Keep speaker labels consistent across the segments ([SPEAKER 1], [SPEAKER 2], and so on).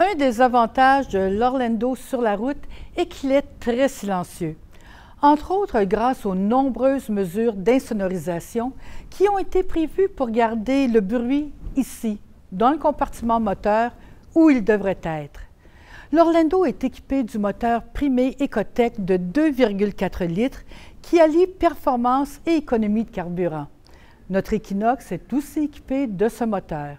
[SPEAKER 1] Un des avantages de l'Orlando sur la route est qu'il est très silencieux. Entre autres grâce aux nombreuses mesures d'insonorisation qui ont été prévues pour garder le bruit ici, dans le compartiment moteur, où il devrait être. L'Orlando est équipé du moteur primé Ecotec de 2,4 litres qui allie performance et économie de carburant. Notre Equinox est aussi équipé de ce moteur.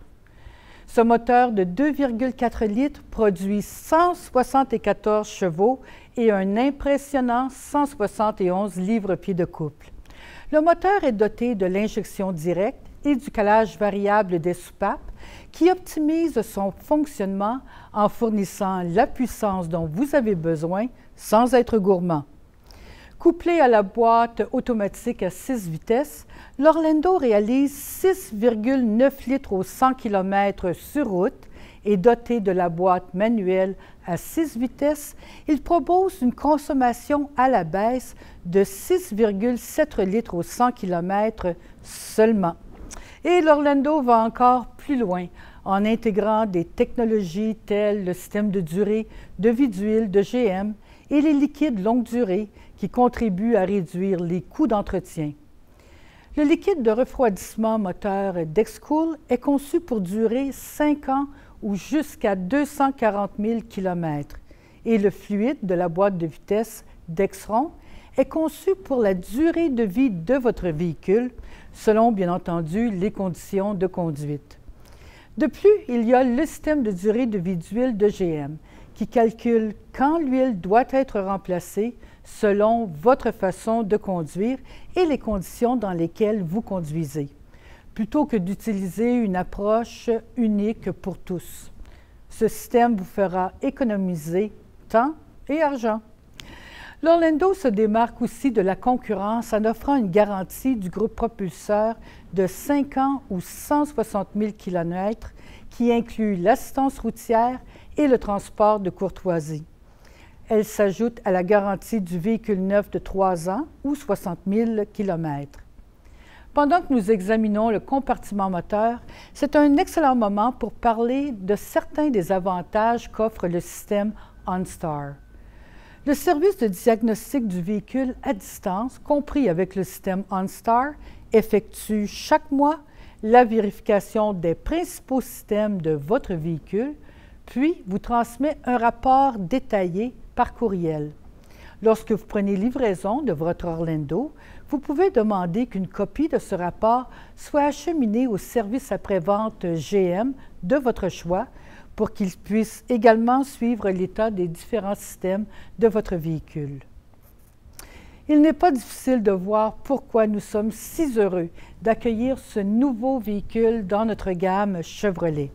[SPEAKER 1] Ce moteur de 2,4 litres produit 174 chevaux et un impressionnant 171 livres-pieds de couple. Le moteur est doté de l'injection directe et du calage variable des soupapes qui optimise son fonctionnement en fournissant la puissance dont vous avez besoin sans être gourmand. Couplé à la boîte automatique à 6 vitesses, l'Orlando réalise 6,9 litres au 100 km sur route et doté de la boîte manuelle à 6 vitesses, il propose une consommation à la baisse de 6,7 litres au 100 km seulement. Et l'Orlando va encore plus loin en intégrant des technologies telles le système de durée de vie d'huile de GM et les liquides longue durée qui contribuent à réduire les coûts d'entretien. Le liquide de refroidissement moteur Dexcool est conçu pour durer 5 ans ou jusqu'à 240 000 km et le fluide de la boîte de vitesse Dexron est conçu pour la durée de vie de votre véhicule, selon bien entendu les conditions de conduite. De plus, il y a le système de durée de vie d'huile de GM qui calcule quand l'huile doit être remplacée selon votre façon de conduire et les conditions dans lesquelles vous conduisez, plutôt que d'utiliser une approche unique pour tous. Ce système vous fera économiser temps et argent. L'Orlando se démarque aussi de la concurrence en offrant une garantie du groupe propulseur de 5 ans ou 160 000 km qui inclut l'assistance routière et le transport de courtoisie. Elle s'ajoute à la garantie du véhicule neuf de 3 ans ou 60 000 km. Pendant que nous examinons le compartiment moteur, c'est un excellent moment pour parler de certains des avantages qu'offre le système OnStar. Le service de diagnostic du véhicule à distance, compris avec le système OnStar, effectue chaque mois la vérification des principaux systèmes de votre véhicule, puis vous transmet un rapport détaillé par courriel. Lorsque vous prenez livraison de votre Orlando, vous pouvez demander qu'une copie de ce rapport soit acheminée au service après-vente GM de votre choix pour qu'il puisse également suivre l'état des différents systèmes de votre véhicule. Il n'est pas difficile de voir pourquoi nous sommes si heureux d'accueillir ce nouveau véhicule dans notre gamme Chevrolet.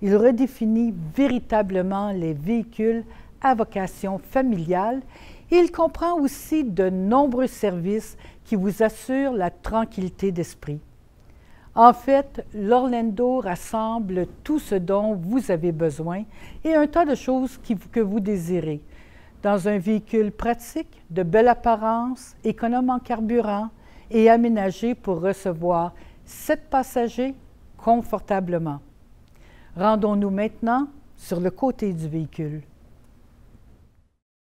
[SPEAKER 1] Il redéfinit véritablement les véhicules à vocation familiale et il comprend aussi de nombreux services qui vous assurent la tranquillité d'esprit. En fait, l'Orlando rassemble tout ce dont vous avez besoin et un tas de choses que vous désirez. Dans un véhicule pratique, de belle apparence, économe en carburant et aménagé pour recevoir 7 passagers confortablement. Rendons-nous maintenant sur le côté du véhicule.